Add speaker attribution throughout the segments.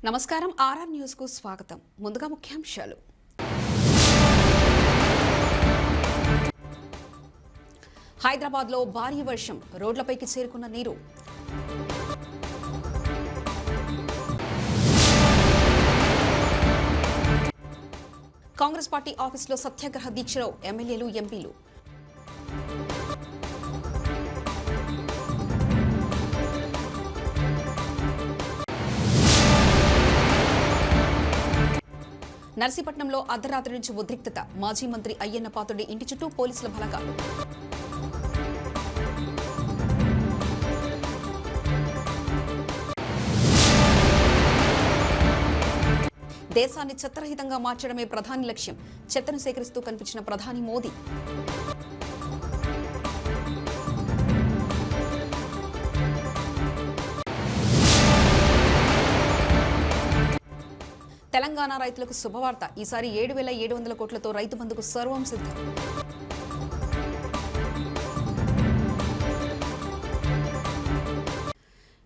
Speaker 1: నమస్కారం RR news కు స్వాగతం. ముందుగా ముఖ్యాంశాలు. హైదరాబాద్ లో భారీ వర్షం, రోడ్లపైకి చేరుకున్న నీరు. కాంగ్రెస్ పార్టీ ఆఫీసులో సత్యాగ్రహ దీక్షలో ఎమ్మెల్యేలు, ఎంపీలు. నర్సీపట్నంలో అర్ధరాత్రి నుంచి ఉద్రిక్తత, మాజీ మంత్రి అయ్యన్న పాత్రుడి ఇంటి చుట్టూ పోలీసుల బలగాలు. దేశాన్ని చెత్తరహితంగా మార్చడమే ప్రధాని లక్ష్యం, చెత్తను సేకరిస్తూ కనిపించిన ప్రధాని మోదీ. తెలంగాణ రైతులకు శుభవార్త, ఈసారి 7,700 కోట్లతో రైతు బంధుకు సర్వం సిద్ధం.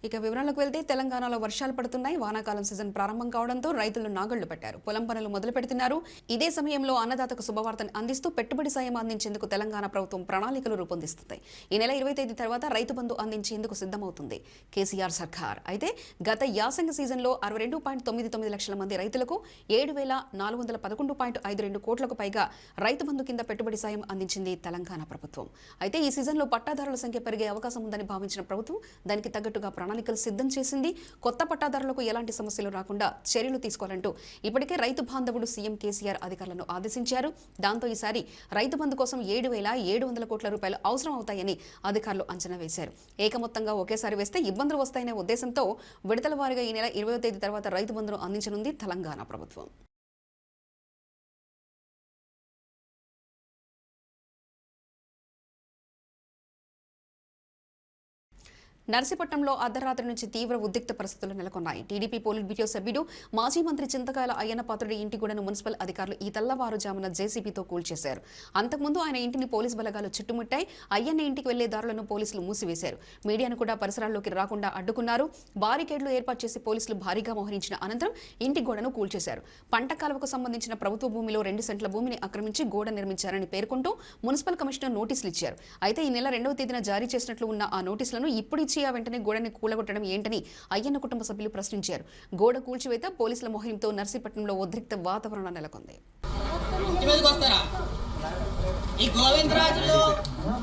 Speaker 1: ఇక వివరాలకు వెళ్తే తెలంగాణలో వర్షాలు పడుతున్నాయి. వానాకాలం సీజన్ ప్రారంభం కావడంతో రైతులు నాగళ్లు పట్టారు, పొలం పనులు మొదలు పెడుతున్నారు. ఇదే సమయంలో అన్నదాతకు శుభవార్తను అందిస్తూ పెట్టుబడి సాయం అందించేందుకు తెలంగాణ ప్రభుత్వం ప్రణాళికలు రూపొందిస్తుంది. ఈ నెల 20 తేదీ తర్వాత రైతు బంధు అందించేందుకు సిద్ధమవుతుంది కేసీఆర్ సర్కార్. అయితే గత యాసంగి సీజన్లో 62.99 లక్షల మంది రైతులకు 7,411.52 కోట్లకు పైగా రైతు బంధు కింద పెట్టుబడి సాయం అందించింది తెలంగాణ ప్రభుత్వం. అయితే ఈ సీజన్లో పట్టాదారుల సంఖ్య పెరిగే అవకాశం ఉందని భావించిన ప్రభుత్వం దానికి తగ్గట్టుగా ప్రణాళికలు సిద్ధం చేసింది. కొత్త పట్టాదారులకు ఎలాంటి సమస్యలు రాకుండా చర్యలు తీసుకోవాలంటూ ఇప్పటికే రైతు బాంధవుడు సీఎం కేసీఆర్ అధికారులను ఆదేశించారు. దాంతో ఈసారి రైతు బంధు కోసం 7,700 కోట్ల రూపాయలు అవసరం అవుతాయని అధికారులు అంచనా వేశారు. ఏకమొత్తంగా ఒకేసారి వేస్తే ఇబ్బందులు వస్తాయనే ఉద్దేశంతో విడతల వారీగా ఈ నెల 20వ తేదీ తర్వాత రైతు బంధును అందించనుంది తెలంగాణ ప్రభుత్వం. నర్సీపట్నంలో అర్ధరాత్రి నుంచి తీవ్ర ఉద్రిక్త పరిస్థితులు నెలకొన్నాయి. టీడీపీ పోలిట్ బ్యూరో సభ్యుడు మాజీ మంత్రి చింతకాయల అయ్యన్న పాత్రుడి ఇంటి గూడను మున్సిపల్ అధికారులు ఈ తెల్లవారుజామున జేసీబీతో కూల్చేశారు. అంతకుముందు ఆయన ఇంటిని పోలీసు బలగాలు చుట్టుముట్టాయి. అయ్యన్న ఇంటికి వెళ్లే దారులను పోలీసులు మూసివేశారు. మీడియాను కూడా పరిసరాల్లోకి రాకుండా అడ్డుకున్నారు. బారికేడ్లు ఏర్పాటు చేసి పోలీసులు భారీగా మోహరించిన అనంతరం ఇంటి గోడను కూల్చేశారు. పంట కాలువకు సంబంధించిన ప్రభుత్వ భూమిలో 2 సెంట్ల భూమిని ఆక్రమించి గోడ నిర్మించారని పేర్కొంటూ మున్సిపల్ కమిషనర్ నోటీసులు ఇచ్చారు. అయితే ఈ నెల 2వ తేదీన జారీ చేసినట్లు ఉన్న ఆ నోటీసులను ఇప్పుడు ఇచ్చి ఆ వెంటనే గోడని కూలగొట్టడం ఏంటని అయ్యన్న కుటుంబ సభ్యులు ప్రశ్నించారు. గోడ కూల్చివేత, పోలీసుల మోహరింతో నర్సీపట్నంలో ఉద్రిక్త వాతావరణం నెలకొంది.
Speaker 2: ఈ గోవిందరాజులు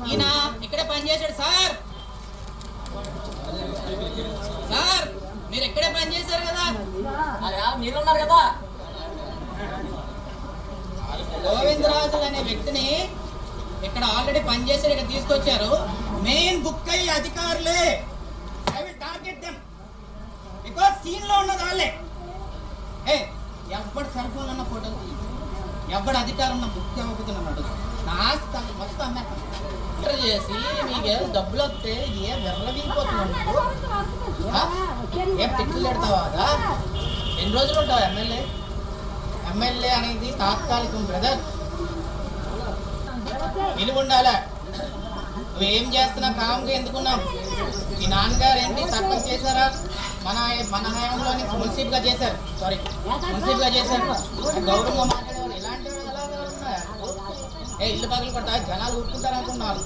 Speaker 2: ఈయన ఇక్కడే పనిచేశాడు సార్. సార్ మీరు ఇక్కడే పనిచేశారు కదా, మీరున్నారు కదా. గోవిందరాజులు అనే వ్యక్తిని ఇక్కడ ఆల్రెడీ పనిచేశారు, ఇక్కడ తీసుకొచ్చారు. మెయిన్ బుక్ అయ్యే అధికారులే. I will target them because scene లో ఉన్నది వాళ్ళే. ఎవడు సెల్ ఫోన్ ఉన్న ఫోటో, ఎవడు అధికారం ఉన్న బుక్ అవ్వబోతున్నాడు. నాస్తి మొత్తం అమ్మాయి చేసి మీకు డబ్బులు వస్తే ఏ వెర్రవీగిపోతున్నావు, ఏం తిట్లు పెడతావా? ఎన్ని రోజులు ఉంటావు ఎమ్మెల్యే? ఎమ్మెల్యే అనేది తాత్కాలికం బ్రదర్, విలువ ఉండాలా. నువ్వేం చేస్తున్నా కామ్గా ఎందుకున్నావు? మీ నాన్నగారు ఏంటి సర్పంచ్ చేశారా? మన హయాంలోని మున్సిపల్గా చేశారు. గౌరవంగా మాట్లాడేవాళ్ళు. ఇలాంటి ఇల్లు పగలు కొట్టా జనాలు ఊరుకుంటారు అనుకున్నారు.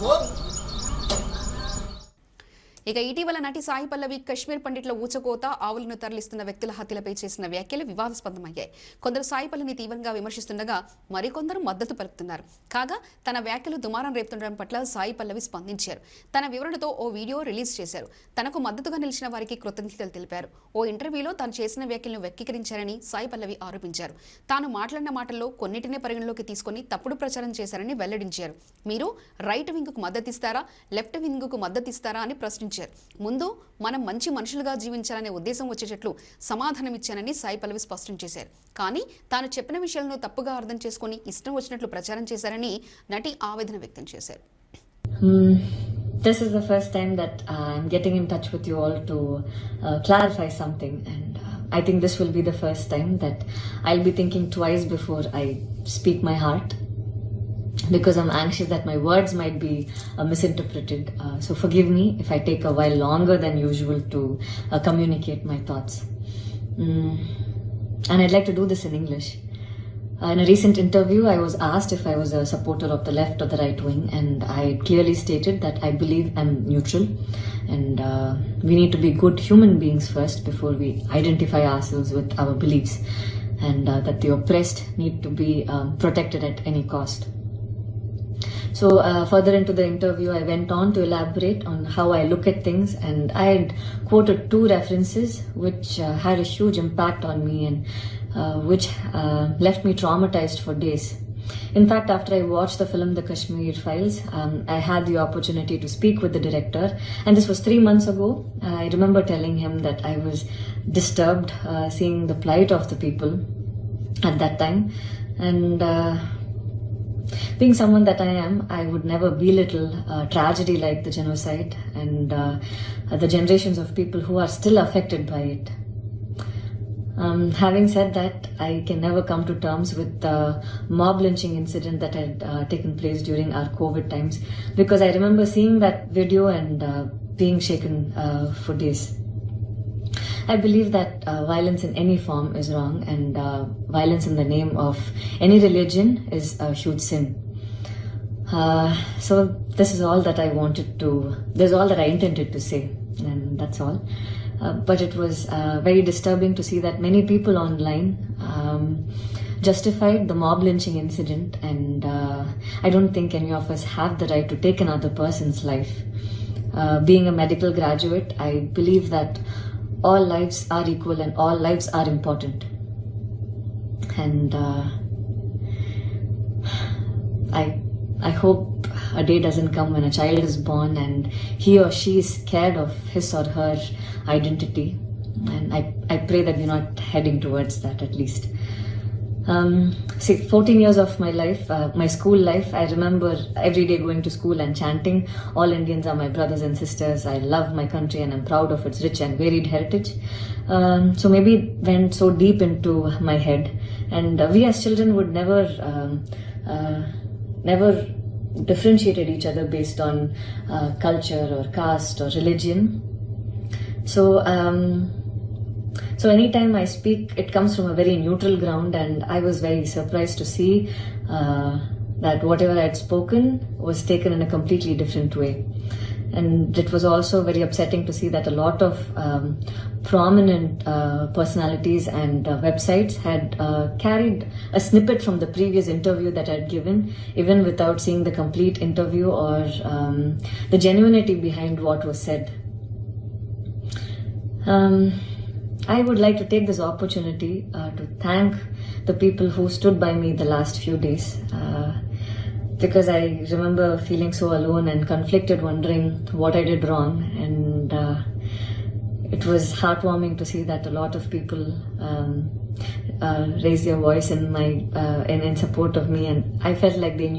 Speaker 1: ఇక ఇటీవల నటి సాయి పల్లవి కశ్మీర్ పండిట్ల ఊచకోత, ఆవులను తరలిస్తున్న వ్యక్తుల హత్యలపై చేసిన వ్యాఖ్యలు వివాదాస్పదమయ్యాయి. కొందరు సాయి పల్లవిని తీవ్రంగా విమర్శిస్తుండగా మరికొందరు మద్దతు పలుకుతున్నారు. కాగా తన వ్యాఖ్యలు దుమారం రేపుతుండడం పట్ల సాయి పల్లవి స్పందించారు. తన వివరణతో ఓ వీడియో రిలీజ్ చేశారు. తనకు మద్దతుగా నిలిచిన వారికి కృతజ్ఞతలు తెలిపారు. ఓ ఇంటర్వ్యూలో తాను చేసిన వ్యాఖ్యలను వ్యక్తీకరించారని సాయి పల్లవి ఆరోపించారు. తాను మాట్లాడిన మాటల్లో కొన్నిటినే పరిగణలోకి తీసుకుని తప్పుడు ప్రచారం చేశారని వెల్లడించారు. మీరు రైట్ వింగ్ కు మద్దతిస్తారా, లెఫ్ట్ వింగ్ కు మద్దతిస్తారా అని ప్రశ్నించారు. ముందు మనం మంచి మనుషులుగా జీవించాలనే ఉద్దేశం వచ్చేటట్లు సమాధానమిచ్చానని సాయి పల్లవి స్పష్టం చేశారు. కానీ తాను చెప్పిన విషయాలను తప్పుగా అర్థం చేసుకుని ఇష్టం వచ్చినట్లు ప్రచారం చేశారని నటి ఆవేదన వ్యక్తం చేశారు.
Speaker 3: This is the first time that I'm getting in touch with you all to clarify something, and I think this will be the first time that I'll be thinking twice before I speak my heart. because I'm anxious that my words might be misinterpreted. So forgive me if I take a while longer than usual to communicate my thoughts. And I'd like to do this in English. In a recent interview, I was asked if I was a supporter of the left or the right wing, and I clearly stated that I believe I'm neutral, and we need to be good human beings first before we identify ourselves with our beliefs, and that the oppressed need to be protected at any cost. So further into the interview, I went on to elaborate on how I look at things, and I had quoted 2 references which had a huge impact on me and which left me traumatized for days. In fact, after I watched the film The Kashmir Files, I had the opportunity to speak with the director, and this was 3 months ago. I remember telling him that I was disturbed seeing the plight of the people at that time, and being someone that I am, I would never belittle tragedy like the genocide and the generations of people who are still affected by it. Having said that, I can never come to terms with the mob lynching incident that had taken place during our COVID times, because I remember seeing that video and being shaken for days. I believe that violence in any form is wrong, and violence in the name of any religion is a huge sin. So this is all that I intended to say, and that's all. But it was very disturbing to see that many people online justified the mob lynching incident, and I don't think any of us have the right to take another person's life. Being a medical graduate, I believe that all lives are equal and all lives are important. And I hope a day doesn't come when a child is born and he or she is scared of his or her identity. And I pray that we're not heading towards that, at least. 14 years of my life, my school life, I remember every day going to school and chanting, "All Indians are my brothers and sisters. I love my country and I'm proud of its rich and varied heritage." So maybe it went so deep into my head, and we as children would never differentiated each other based on culture or caste or religion. So anytime I speak, it comes from a very neutral ground, and I was very surprised to see that whatever I had spoken was taken in a completely different way. And it was also very upsetting to see that a lot of prominent personalities and websites had carried a snippet from the previous interview that I had given, even without seeing the complete interview or the genuinity behind what was said. I would like to take this opportunity to thank the people who stood by me the last few days, because I remember feeling so alone and conflicted, wondering what I did wrong, and it was heartwarming to see that a lot of people raised their voice in support of me, and I felt like they knew